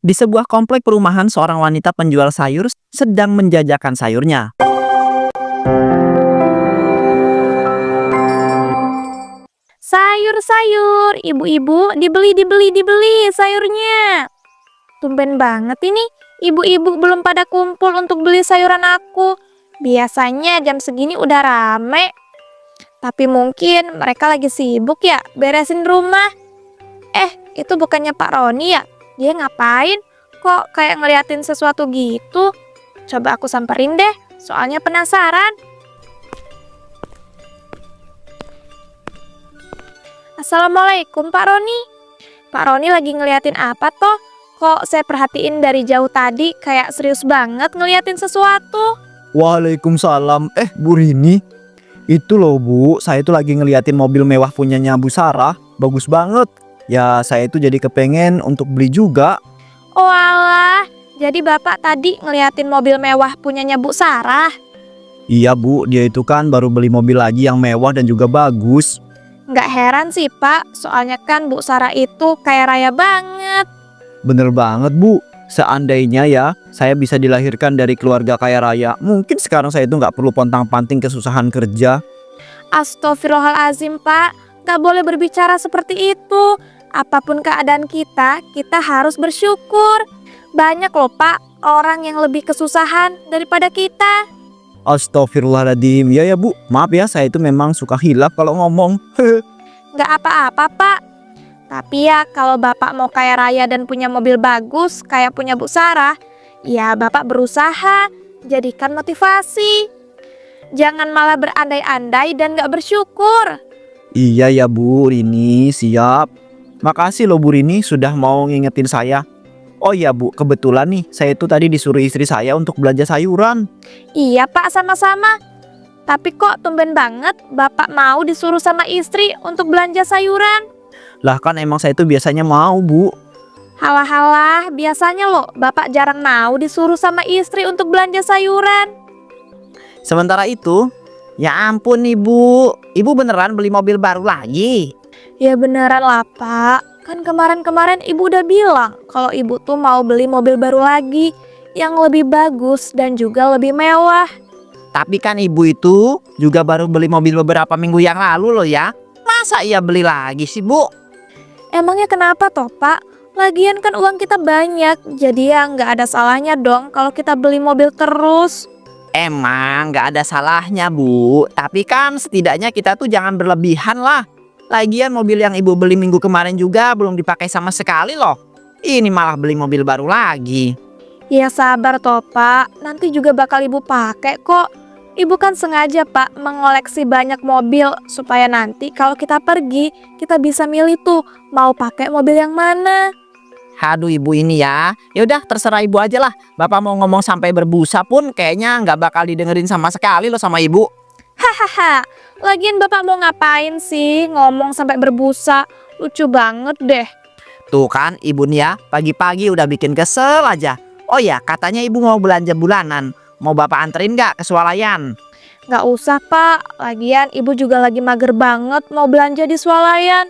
Di sebuah komplek perumahan, seorang wanita penjual sayur sedang menjajakan sayurnya. Sayur-sayur, ibu-ibu, dibeli sayurnya. Tumben banget ini, ibu-ibu belum pada kumpul untuk beli sayuran aku. Biasanya jam segini udah rame, tapi mungkin mereka lagi sibuk ya beresin rumah. Itu bukannya Pak Roni ya? Dia ngapain? Kok kayak ngeliatin sesuatu gitu? Coba aku samperin deh, soalnya penasaran. Assalamualaikum Pak Roni. Pak Roni lagi ngeliatin apa toh? Kok saya perhatiin dari jauh tadi kayak serius banget ngeliatin sesuatu. Waalaikumsalam. Bu Rini, itu loh Bu, saya itu lagi ngeliatin mobil mewah punyanya Bu Sarah. Bagus banget. Ya saya itu jadi kepengen untuk beli juga. Oh alah, jadi Bapak tadi ngeliatin mobil mewah punyanya Bu Sarah. Iya Bu, dia itu kan baru beli mobil lagi yang mewah dan juga bagus. Nggak heran sih Pak, soalnya kan Bu Sarah itu kaya raya banget. Bener banget Bu. Seandainya ya saya bisa dilahirkan dari keluarga kaya raya, mungkin sekarang saya itu nggak perlu pontang-panting kesusahan kerja. Astagfirullahalazim Pak, nggak boleh berbicara seperti itu. Apapun keadaan kita harus bersyukur. Banyak loh Pak, orang yang lebih kesusahan daripada kita. Astagfirullahaladzim. Ya Bu, maaf ya, saya itu memang suka hilaf kalau ngomong. Nggak apa-apa Pak. Tapi ya kalau Bapak mau kaya raya dan punya mobil bagus kayak punya Bu Sarah, ya Bapak berusaha, jadikan motivasi. Jangan malah berandai-andai dan nggak bersyukur. Iya ya Bu Rini, siap. Makasih loh Bu Rini sudah mau ngingetin saya. Oh iya Bu, kebetulan nih saya itu tadi disuruh istri saya untuk belanja sayuran. Iya Pak, sama-sama. Tapi kok tumben banget Bapak mau disuruh sama istri untuk belanja sayuran? Lah kan emang saya itu biasanya mau Bu. Halah-halah, biasanya loh Bapak jarang mau disuruh sama istri untuk belanja sayuran. Sementara itu, ya ampun Ibu, Ibu beneran beli mobil baru lagi? Ya beneran lah Pak, kan kemarin-kemarin Ibu udah bilang kalau Ibu tuh mau beli mobil baru lagi yang lebih bagus dan juga lebih mewah. Tapi kan Ibu itu juga baru beli mobil beberapa minggu yang lalu loh ya. Masa iya beli lagi sih Bu? Emangnya kenapa toh Pak? Lagian kan uang kita banyak, jadi ya nggak ada salahnya dong kalau kita beli mobil terus. Emang nggak ada salahnya Bu, tapi kan setidaknya kita tuh jangan berlebihan lah. Lagian mobil yang Ibu beli minggu kemarin juga belum dipakai sama sekali loh. Ini malah beli mobil baru lagi. Ya sabar toh Pak, nanti juga bakal Ibu pakai kok. Ibu kan sengaja Pak mengoleksi banyak mobil supaya nanti kalau kita pergi kita bisa milih tuh mau pakai mobil yang mana. Aduh Ibu ini ya. Yaudah terserah Ibu aja lah. Bapak mau ngomong sampai berbusa pun kayaknya nggak bakal didengerin sama sekali loh sama Ibu. Hahaha, lagian Bapak mau ngapain sih ngomong sampai berbusa? Lucu banget deh. Tuh kan Ibu nih ya, pagi-pagi udah bikin kesel aja. Oh ya, katanya Ibu mau belanja bulanan. Mau Bapak anterin nggak ke swalayan? Nggak usah Pak, lagian Ibu juga lagi mager banget mau belanja di swalayan.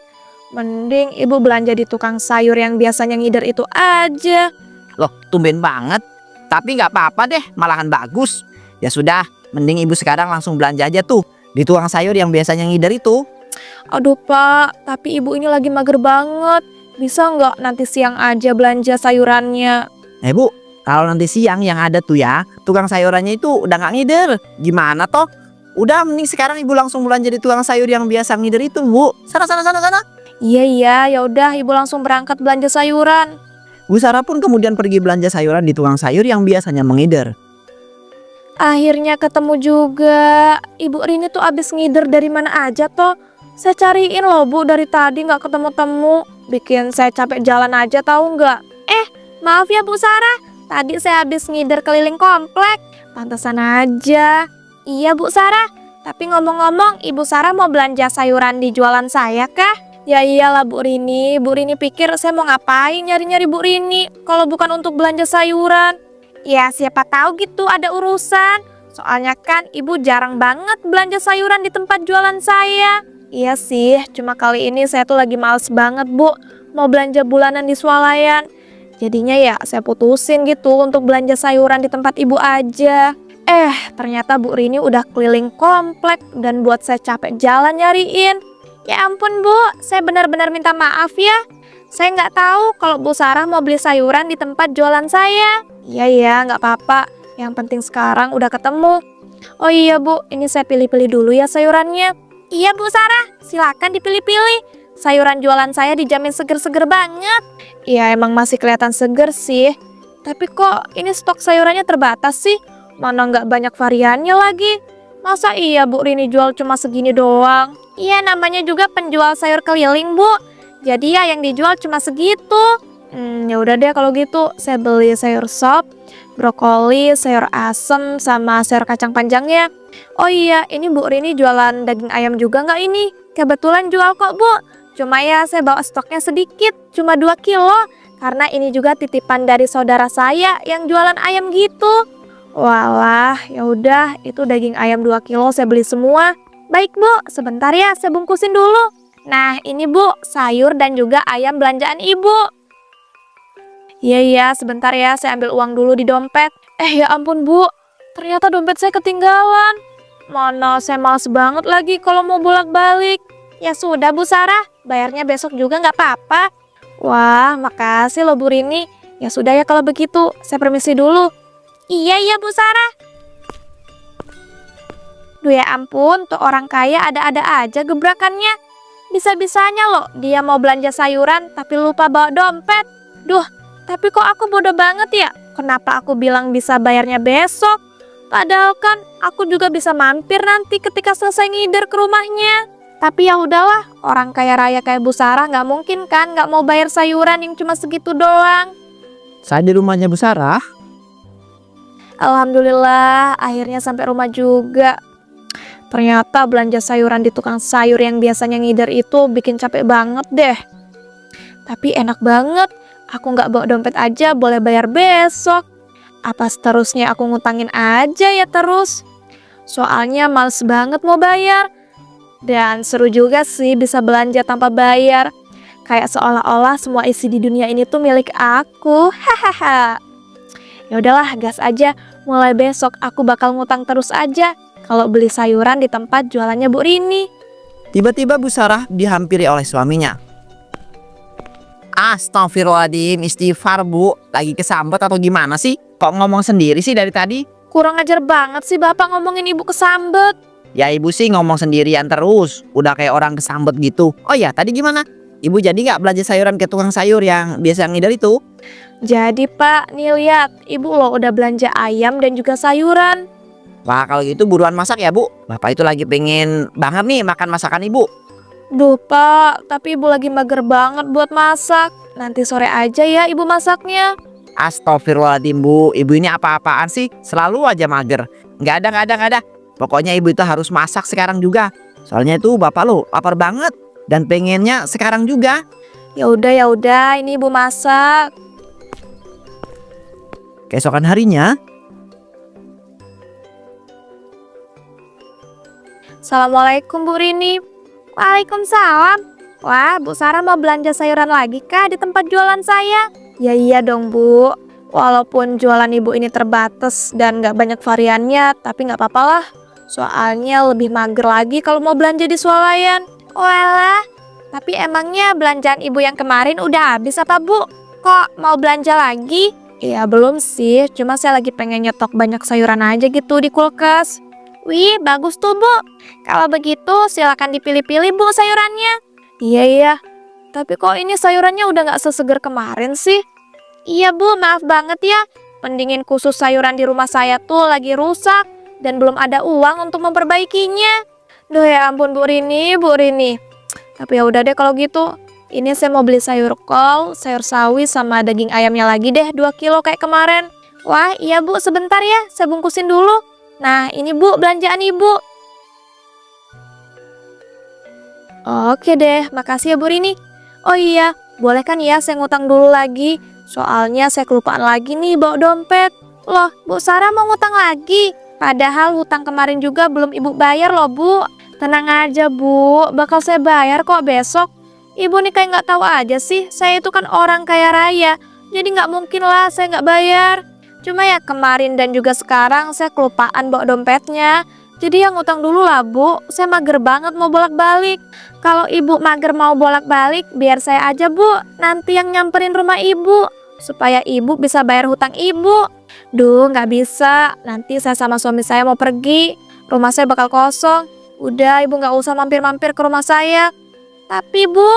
Mending Ibu belanja di tukang sayur yang biasanya ngider itu aja. Loh, tumben banget. Tapi nggak apa-apa deh, malahan bagus. Ya sudah, mending Ibu sekarang langsung belanja aja tuh di tukang sayur yang biasanya ngider itu. Aduh Pak, tapi Ibu ini lagi mager banget. Bisa nggak nanti siang aja belanja sayurannya? Bu, kalau nanti siang yang ada tuh ya, tukang sayurannya itu udah nggak ngider. Gimana toh? Udah mending sekarang Ibu langsung belanja di tukang sayur yang biasa ngider itu Bu. Sana. Iya, ya udah Ibu langsung berangkat belanja sayuran. Bu Sarah pun kemudian pergi belanja sayuran di tukang sayur yang biasanya mengider. Akhirnya ketemu juga. Ibu Rini tuh abis ngider dari mana aja toh? Saya cariin loh Bu dari tadi nggak ketemu-temu. Bikin saya capek jalan aja tahu nggak? Maaf ya Bu Sarah, tadi saya habis ngider keliling komplek. Pantesan aja. Iya Bu Sarah, tapi ngomong-ngomong Ibu Sarah mau belanja sayuran di jualan saya kah? Ya iyalah Bu Rini pikir saya mau ngapain nyari-nyari Bu Rini kalau bukan untuk belanja sayuran. Ya siapa tahu gitu ada urusan. Soalnya kan Ibu jarang banget belanja sayuran di tempat jualan saya. Iya sih, cuma kali ini saya tuh lagi males banget Bu mau belanja bulanan di swalayan. Jadinya ya saya putusin gitu untuk belanja sayuran di tempat ibu aja. Ternyata Bu Rini udah keliling komplek dan buat saya capek jalan nyariin. Ya ampun Bu, saya benar-benar minta maaf ya. Saya nggak tahu kalau Bu Sarah mau beli sayuran di tempat jualan saya. Iya ya, nggak apa-apa. Yang penting sekarang udah ketemu. Oh iya Bu, ini saya pilih-pilih dulu ya sayurannya. Iya Bu Sarah, silakan dipilih-pilih. Sayuran jualan saya dijamin seger-seger banget. Iya emang masih kelihatan seger sih. Tapi kok ini stok sayurannya terbatas sih? Mana nggak banyak variannya lagi. Masa iya Bu Rini jual cuma segini doang? Iya namanya juga penjual sayur keliling Bu. Jadi ya yang dijual cuma segitu. Ya udah deh kalau gitu saya beli sayur sop, brokoli, sayur asem, sama sayur kacang panjangnya. Oh iya ini Bu Rini jualan daging ayam juga nggak ini? Kebetulan jual kok Bu. Cuma ya saya bawa stoknya sedikit, cuma 2 kilo. Karena ini juga titipan dari saudara saya yang jualan ayam gitu. Walah, ya udah itu daging ayam 2 kilo saya beli semua. Baik Bu, sebentar ya saya bungkusin dulu. Nah ini Bu, sayur dan juga ayam belanjaan Ibu. Iya, sebentar ya saya ambil uang dulu di dompet. Ya ampun Bu, ternyata dompet saya ketinggalan. Mana saya males banget lagi kalau mau bolak-balik. Ya sudah Bu Sarah, bayarnya besok juga nggak apa-apa. Wah, makasih loh Bu Rini. Ya sudah ya kalau begitu, saya permisi dulu. Iya Bu Sarah. Duh ya ampun, tuh orang kaya ada-ada aja gebrakannya. Bisa-bisanya loh dia mau belanja sayuran tapi lupa bawa dompet. Duh, tapi kok aku bodoh banget ya? Kenapa aku bilang bisa bayarnya besok? Padahal kan aku juga bisa mampir nanti ketika selesai ngider ke rumahnya. Tapi ya udahlah, orang kaya raya kayak Bu Sarah nggak mungkin kan nggak mau bayar sayuran yang cuma segitu doang. Saya di rumahnya Bu Sarah. Alhamdulillah, akhirnya sampai rumah juga. Ternyata belanja sayuran di tukang sayur yang biasanya ngider itu bikin capek banget deh. Tapi enak banget, aku nggak bawa dompet aja boleh bayar besok. Apa seterusnya aku ngutangin aja ya terus? Soalnya males banget mau bayar. Dan seru juga sih bisa belanja tanpa bayar. Kayak seolah-olah semua isi di dunia ini tuh milik aku. Hahaha. Ya udahlah, gas aja. Mulai besok aku bakal ngutang terus aja kalau beli sayuran di tempat jualannya Bu Rini. Tiba-tiba Bu Sarah dihampiri oleh suaminya. Astagfirullahaladzim, istighfar Bu. Lagi kesambet atau gimana sih? Kok ngomong sendiri sih dari tadi? Kurang ajar banget sih Bapak ngomongin ibu kesambet. Ya ibu sih ngomong sendirian terus. Udah kayak orang kesambet gitu. Oh ya tadi gimana? Ibu jadi nggak belanja sayuran ke tukang sayur yang biasa ngider itu? Jadi Pak, nih lihat, Ibu loh udah belanja ayam dan juga sayuran. Wah kalau gitu buruan masak ya Bu. Bapak itu lagi pengen banget nih makan masakan Ibu. Duh Pak, tapi Ibu lagi mager banget buat masak. Nanti sore aja ya Ibu masaknya. Astagfirullahaladzim Bu. Ibu ini apa-apaan sih? Selalu aja mager. Nggak ada. Pokoknya ibu itu harus masak sekarang juga. Soalnya itu bapak lo lapar banget. Dan pengennya sekarang juga. Ya udah, ini Ibu masak. Keesokan harinya, Assalamualaikum Bu Rini. Waalaikumsalam. Wah, Bu Sarah mau belanja sayuran lagi kah di tempat jualan saya? Ya iya dong Bu. Walaupun jualan Ibu ini terbatas dan gak banyak variannya, tapi gak apa-apa lah. Soalnya lebih mager lagi kalau mau belanja di swalayan. Walah, tapi emangnya belanjaan Ibu yang kemarin udah habis apa Bu? Kok mau belanja lagi? Ya belum sih, cuma saya lagi pengen nyetok banyak sayuran aja gitu di kulkas. Wih, bagus tuh Bu. Kalau begitu silakan dipilih-pilih Bu sayurannya. Iya, tapi kok ini sayurannya udah gak seseger kemarin sih? Iya Bu, maaf banget ya. Pendingin khusus sayuran di rumah saya tuh lagi rusak dan belum ada uang untuk memperbaikinya. Duh ya ampun Bu Rini. Tapi ya udah deh kalau gitu. Ini saya mau beli sayur kol, sayur sawi sama daging ayamnya lagi deh 2 kilo kayak kemarin. Wah iya Bu, sebentar ya, saya bungkusin dulu. Nah ini Bu belanjaan Ibu. Oke deh, makasih ya Bu Rini. Oh iya, boleh kan ya saya ngutang dulu lagi? Soalnya saya kelupaan lagi nih bawa dompet. Loh, Bu Sarah mau ngutang lagi? Padahal hutang kemarin juga belum Ibu bayar loh Bu. Tenang aja Bu, bakal saya bayar kok besok. Ibu nih kayak nggak tahu aja sih, saya itu kan orang kaya raya. Jadi nggak mungkin lah saya nggak bayar. Cuma ya kemarin dan juga sekarang saya kelupaan bawa dompetnya. Jadi yang ngutang dulu lah Bu, saya mager banget mau bolak-balik. Kalau ibu mager mau bolak-balik, biar saya aja Bu, nanti yang nyamperin rumah ibu. Supaya ibu bisa bayar hutang ibu. Duh nggak bisa, nanti saya sama suami saya mau pergi. Rumah saya bakal kosong. Udah ibu nggak usah mampir-mampir ke rumah saya. Tapi Bu,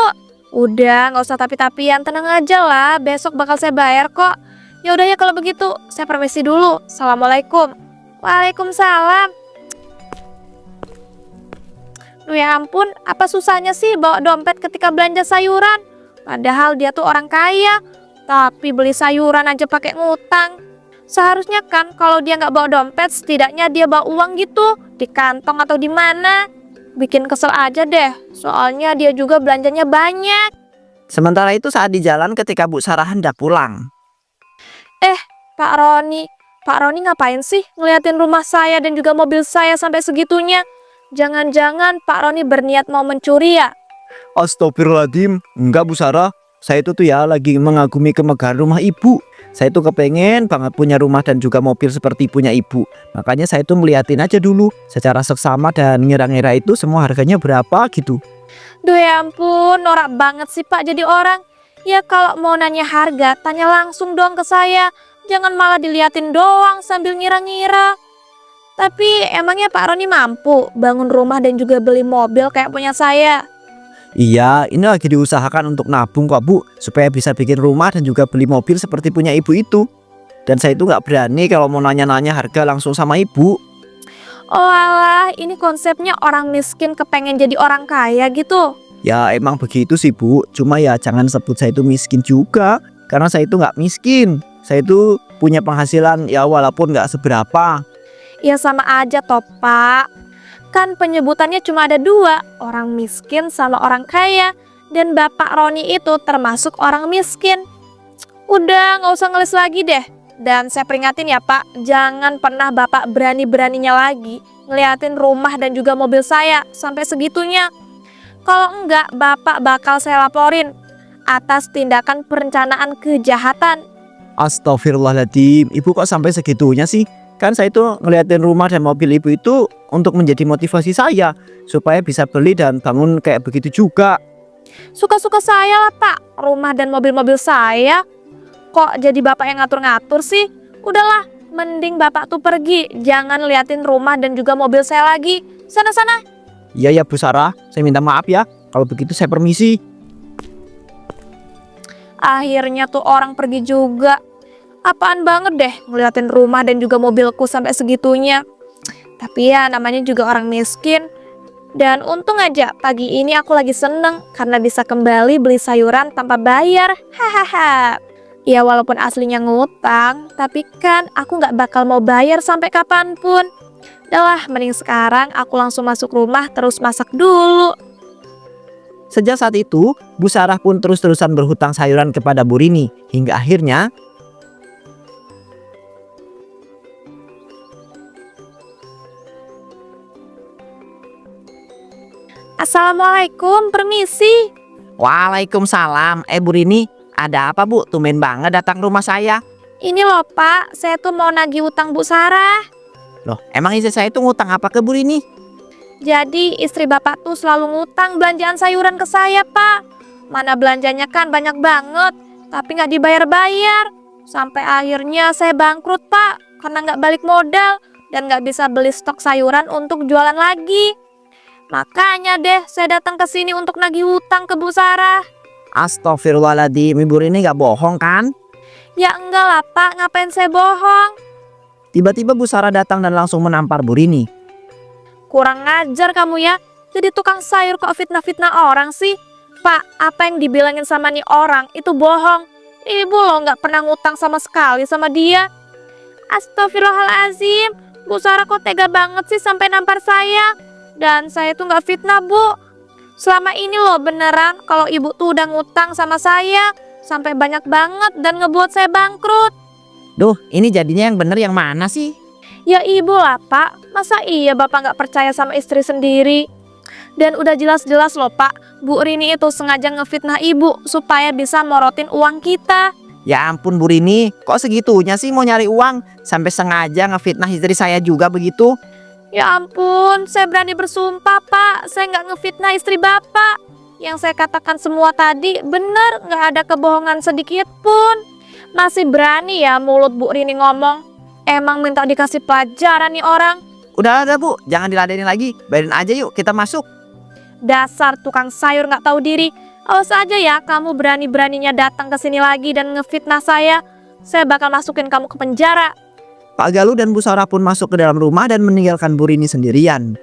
udah nggak usah tapi-tapian, tenang aja lah, besok bakal saya bayar kok. Ya udah ya kalau begitu, saya permisi dulu. Assalamualaikum. Waalaikumsalam. Duh ya ampun, apa susahnya sih bawa dompet ketika belanja sayuran? Padahal dia tuh orang kaya, tapi beli sayuran aja pakai ngutang. Seharusnya kan kalau dia nggak bawa dompet, setidaknya dia bawa uang gitu, di kantong atau di mana. Bikin kesel aja deh, soalnya dia juga belanjanya banyak. Sementara itu saat di jalan ketika Bu Sarah hendak pulang. Pak Roni ngapain sih ngeliatin rumah saya dan juga mobil saya sampai segitunya? Jangan-jangan Pak Roni berniat mau mencuri ya? Astagfirullahaladzim, enggak Bu Sarah. Saya itu tuh ya lagi mengagumi kemegahan rumah ibu. Saya tuh kepengen banget punya rumah dan juga mobil seperti punya ibu. Makanya saya tuh ngeliatin aja dulu secara seksama dan ngira-ngira itu semua harganya berapa gitu. Duh ya ampun, norak banget sih Pak jadi orang. Ya kalau mau nanya harga, tanya langsung dong ke saya. Jangan malah diliatin doang sambil ngira-ngira. Tapi emangnya Pak Roni mampu bangun rumah dan juga beli mobil kayak punya saya? Iya, ini lagi diusahakan untuk nabung kok Bu, supaya bisa bikin rumah dan juga beli mobil seperti punya ibu itu. Dan saya itu nggak berani kalau mau nanya-nanya harga langsung sama ibu. Oh alah, ini konsepnya orang miskin kepengen jadi orang kaya gitu. Ya emang begitu sih Bu, cuma ya jangan sebut saya itu miskin juga. Karena saya itu nggak miskin, saya itu punya penghasilan ya walaupun nggak seberapa. Ya sama aja toh Pak. Kan penyebutannya cuma ada dua, orang miskin sama orang kaya. Dan Bapak Roni itu termasuk orang miskin. Udah nggak usah ngeles lagi deh. Dan saya peringatin ya Pak, jangan pernah Bapak berani-beraninya lagi ngeliatin rumah dan juga mobil saya sampai segitunya. Kalau enggak, Bapak bakal saya laporin atas tindakan perencanaan kejahatan. Astagfirullahaladzim, ibu kok sampai segitunya sih? Kan saya itu ngeliatin rumah dan mobil ibu itu untuk menjadi motivasi saya supaya bisa beli dan bangun kayak begitu juga. Suka-suka saya lah Pak, rumah dan mobil-mobil saya. Kok jadi Bapak yang ngatur-ngatur sih? Udahlah, mending Bapak tuh pergi. Jangan liatin rumah dan juga mobil saya lagi. Sana-sana. Iya ya Bu Sarah, saya minta maaf ya. Kalau begitu saya permisi. Akhirnya tuh orang pergi juga. Apaan banget deh ngeliatin rumah dan juga mobilku sampai segitunya. Tapi ya namanya juga orang miskin. Dan untung aja pagi ini aku lagi seneng karena bisa kembali beli sayuran tanpa bayar. Hahaha. Ya walaupun aslinya ngutang, tapi kan aku gak bakal mau bayar sampai kapanpun. Udahlah, mending sekarang aku langsung masuk rumah terus masak dulu. Sejak saat itu, Bu Sarah pun terus-terusan berhutang sayuran kepada Bu Rini. Hingga akhirnya Assalamualaikum, permisi. Waalaikumsalam. Bu Rini, ada apa Bu? Tumben banget datang rumah saya. Ini loh Pak, saya tuh mau nagih utang Bu Sarah. Loh, emang istri saya itu ngutang apa ke Bu Rini? Jadi istri Bapak tuh selalu ngutang belanjaan sayuran ke saya Pak. Mana belanjanya kan banyak banget, tapi nggak dibayar-bayar. Sampai akhirnya saya bangkrut Pak, karena nggak balik modal dan nggak bisa beli stok sayuran untuk jualan lagi. Makanya deh saya datang ke sini untuk nagih hutang ke Bu Sarah. Astagfirullahaladzim, Ibu Rini gak bohong kan? Ya enggak lah Pak, ngapain saya bohong? Tiba-tiba Bu Sarah datang dan langsung menampar Bu Rini. Kurang ngajar kamu ya, jadi tukang sayur kok fitnah-fitnah orang sih? Pak, apa yang dibilangin sama nih orang itu bohong. Ibu loh nggak pernah ngutang sama sekali sama dia. Astagfirullahaladzim, Bu Sarah kok tega banget sih sampai nampar saya. Dan saya tuh nggak fitnah Bu. Selama ini loh beneran kalau ibu tuh udah ngutang sama saya sampai banyak banget dan ngebuat saya bangkrut. Duh, ini jadinya yang bener yang mana sih? Ya ibu lah Pak, masa iya Bapak nggak percaya sama istri sendiri? Dan udah jelas-jelas loh Pak, Bu Rini itu sengaja ngefitnah ibu supaya bisa morotin uang kita. Ya ampun Bu Rini, kok segitunya sih mau nyari uang? Sampai sengaja ngefitnah istri saya juga begitu? Ya ampun, saya berani bersumpah Pak, saya nggak ngefitnah istri Bapak. Yang saya katakan semua tadi benar, nggak ada kebohongan sedikit pun. Masih berani ya mulut Bu Rini ngomong. Emang minta dikasih pelajaran nih orang. Udah ada Bu, jangan diladenin lagi. Bayarin aja yuk, kita masuk. Dasar tukang sayur nggak tahu diri. Awas aja ya, kamu berani-beraninya datang ke sini lagi dan ngefitnah saya. Saya bakal masukin kamu ke penjara. Pak Galuh dan Bu Sarah pun masuk ke dalam rumah dan meninggalkan Bu Rini sendirian.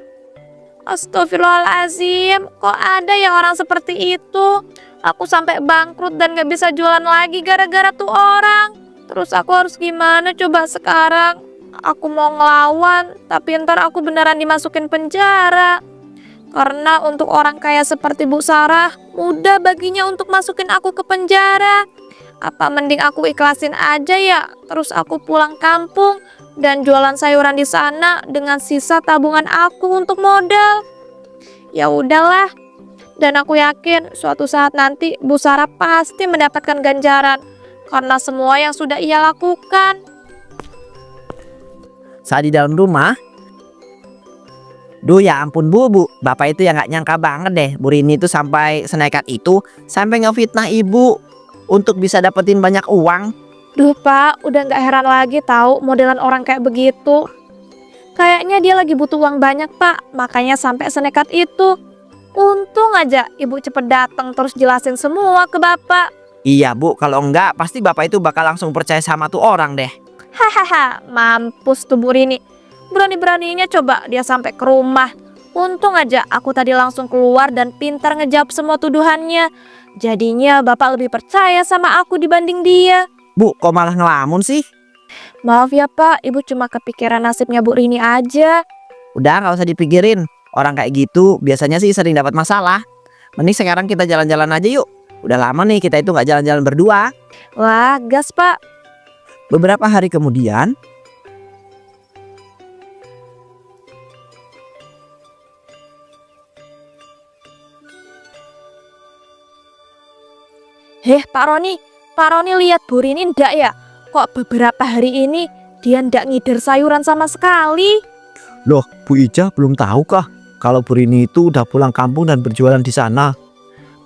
Astagfirullahaladzim, kok ada ya orang seperti itu? Aku sampai bangkrut dan gak bisa jualan lagi gara-gara tuh orang. Terus aku harus gimana coba sekarang? Aku mau ngelawan, tapi ntar aku beneran dimasukin penjara. Karena untuk orang kaya seperti Bu Sarah, mudah baginya untuk masukin aku ke penjara. Apa mending aku ikhlasin aja ya, terus aku pulang kampung dan jualan sayuran di sana dengan sisa tabungan aku untuk modal. Ya udahlah. Dan aku yakin suatu saat nanti Bu Sarah pasti mendapatkan ganjaran karena semua yang sudah ia lakukan. Saat di dalam rumah, duh ya ampun Bu, Bapak itu ya nggak nyangka banget deh Bu Rini itu sampai senekat itu, sampai ngefitnah Ibu untuk bisa dapetin banyak uang. Duh Pak, udah gak heran lagi tahu modelan orang kayak begitu. Kayaknya dia lagi butuh uang banyak Pak, makanya sampai senekat itu. Untung aja Ibu cepet datang terus jelasin semua ke Bapak. Iya Bu, kalau enggak pasti Bapak itu bakal langsung percaya sama tuh orang deh. Hahaha, mampus tuh Bu Rini. Berani-beraninya coba dia sampai ke rumah. Untung aja aku tadi langsung keluar dan pintar ngejawab semua tuduhannya. Jadinya Bapak lebih percaya sama aku dibanding dia. Bu, kok malah ngelamun sih? Maaf ya Pak, Ibu cuma kepikiran nasibnya Bu Rini aja. Udah nggak usah dipikirin. Orang kayak gitu biasanya sih sering dapat masalah. Mending sekarang kita jalan-jalan aja yuk. Udah lama nih kita itu nggak jalan-jalan berdua. Wah, gas Pak. Beberapa hari kemudian, Pak Roni lihat Bu Rini ndak ya? Kok beberapa hari ini dia ndak ngider sayuran sama sekali? Loh, Bu Ija belum tahu kah kalau Bu Rini itu udah pulang kampung dan berjualan di sana?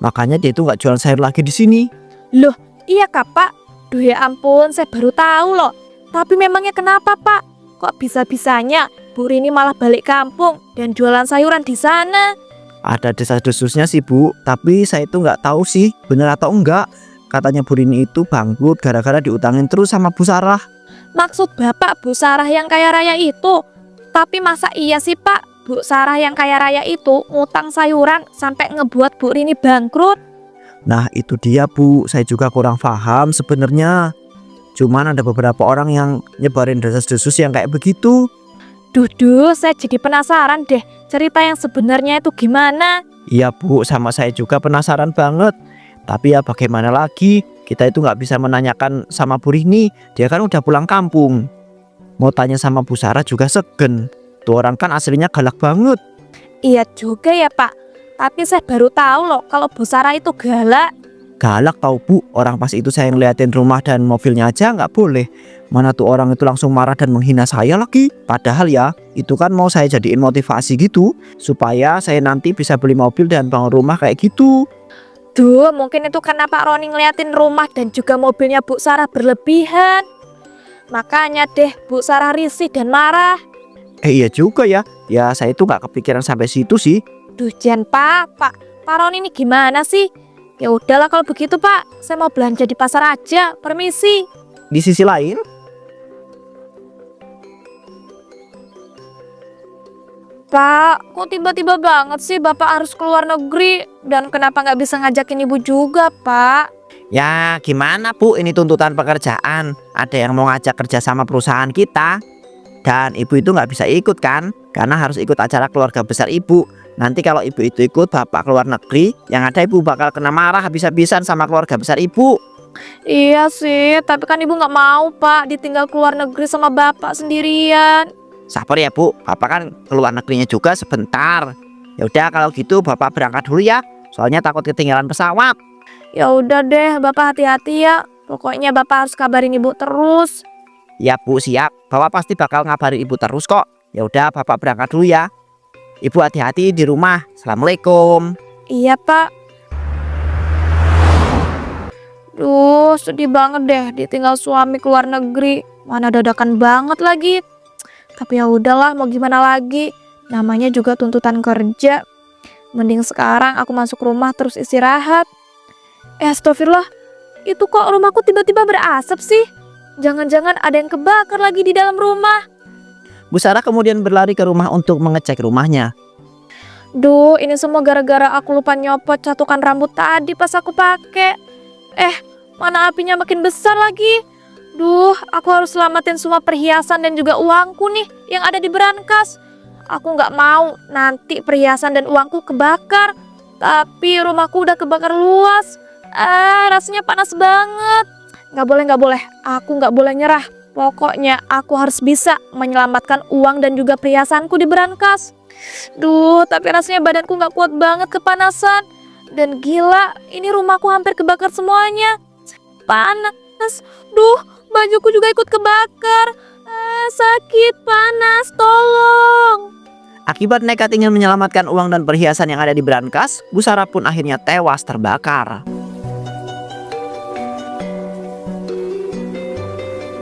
Makanya dia itu nggak jualan sayur lagi di sini. Loh, iya kah Pak? Duh ya ampun, saya baru tahu loh. Tapi memangnya kenapa Pak? Kok bisa-bisanya Bu Rini malah balik kampung dan jualan sayuran di sana? Ada desas-desusnya sih Bu, tapi saya itu nggak tahu sih bener atau enggak. Katanya Bu Rini itu bangkrut gara-gara diutangin terus sama Bu Sarah. Maksud Bapak Bu Sarah yang kaya raya itu? Tapi masa iya sih Pak, Bu Sarah yang kaya raya itu ngutang sayuran sampai ngebuat Bu Rini bangkrut? Nah itu dia Bu, saya juga kurang paham sebenarnya. Cuman ada beberapa orang yang nyebarin desas-desus yang kayak begitu. Duh, saya jadi penasaran deh cerita yang sebenarnya itu gimana? Iya Bu, sama saya juga penasaran banget. Tapi ya bagaimana lagi, kita itu nggak bisa menanyakan sama Bu Rini. Dia kan udah pulang kampung. Mau tanya sama Bu Sarah juga segen. Tuh orang kan aslinya galak banget. Iya juga ya Pak, tapi saya baru tahu loh kalau Bu Sarah itu galak. Galak tau Bu, orang pas itu saya ngeliatin rumah dan mobilnya aja nggak boleh. Mana tuh orang itu langsung marah dan menghina saya lagi. Padahal ya, itu kan mau saya jadiin motivasi gitu, supaya saya nanti bisa beli mobil dan bangun rumah kayak gitu. Duh, mungkin itu karena Pak Roni ngeliatin rumah dan juga mobilnya Bu Sarah berlebihan. Makanya deh Bu Sarah risih dan marah. Iya juga ya, ya saya itu nggak kepikiran sampai situ sih. Duh Jen Pak Roni ini gimana sih? Ya udahlah kalau begitu Pak, saya mau belanja di pasar aja, permisi. Di sisi lain, Pak, kok tiba-tiba banget sih Bapak harus keluar negeri? Dan kenapa nggak bisa ngajakin Ibu juga Pak? Ya gimana Bu, ini tuntutan pekerjaan. Ada yang mau ngajak kerja sama perusahaan kita. Dan Ibu itu nggak bisa ikut kan, karena harus ikut acara keluarga besar Ibu. Nanti kalau Ibu itu ikut Bapak keluar negeri, yang ada Ibu bakal kena marah habis-habisan sama keluarga besar Ibu. Iya sih, tapi kan Ibu nggak mau Pak ditinggal keluar negeri sama Bapak sendirian. Sabar ya Bu, Bapak kan keluar negerinya juga sebentar. Ya udah kalau gitu Bapak berangkat dulu ya, soalnya takut ketinggalan pesawat. Ya udah deh, Bapak hati-hati ya. Pokoknya Bapak harus kabarin Ibu terus. Ya Bu, siap. Bapak pasti bakal ngabarin Ibu terus kok. Ya udah, Bapak berangkat dulu ya. Ibu hati-hati di rumah. Assalamualaikum. Iya, Pak. Duh, sedih banget deh ditinggal suami ke luar negeri. Mana dadakan banget lagi. Tapi ya udahlah, mau gimana lagi? Namanya juga tuntutan kerja. Mending sekarang aku masuk rumah terus istirahat. Astagfirullah, itu kok rumahku tiba-tiba berasap sih? Jangan-jangan ada yang kebakar lagi di dalam rumah. Bu Sarah kemudian berlari ke rumah untuk mengecek rumahnya. Duh, ini semua gara-gara aku lupa nyopot catukan rambut tadi pas aku pakai. Mana apinya makin besar lagi. Duh, aku harus selamatin semua perhiasan dan juga uangku nih yang ada di berangkas. Aku nggak mau nanti perhiasan dan uangku kebakar. Tapi rumahku udah kebakar luas. Rasanya panas banget. Nggak boleh. Aku nggak boleh nyerah. Pokoknya aku harus bisa menyelamatkan uang dan juga perhiasanku di berangkas. Duh, tapi rasanya badanku nggak kuat banget kepanasan. Dan gila, ini rumahku hampir kebakar semuanya. Panas. Duh, bajuku juga ikut kebakar. Sakit, panas, tolong. Akibat nekat ingin menyelamatkan uang dan perhiasan yang ada di berangkas, Bu Sarah pun akhirnya tewas terbakar.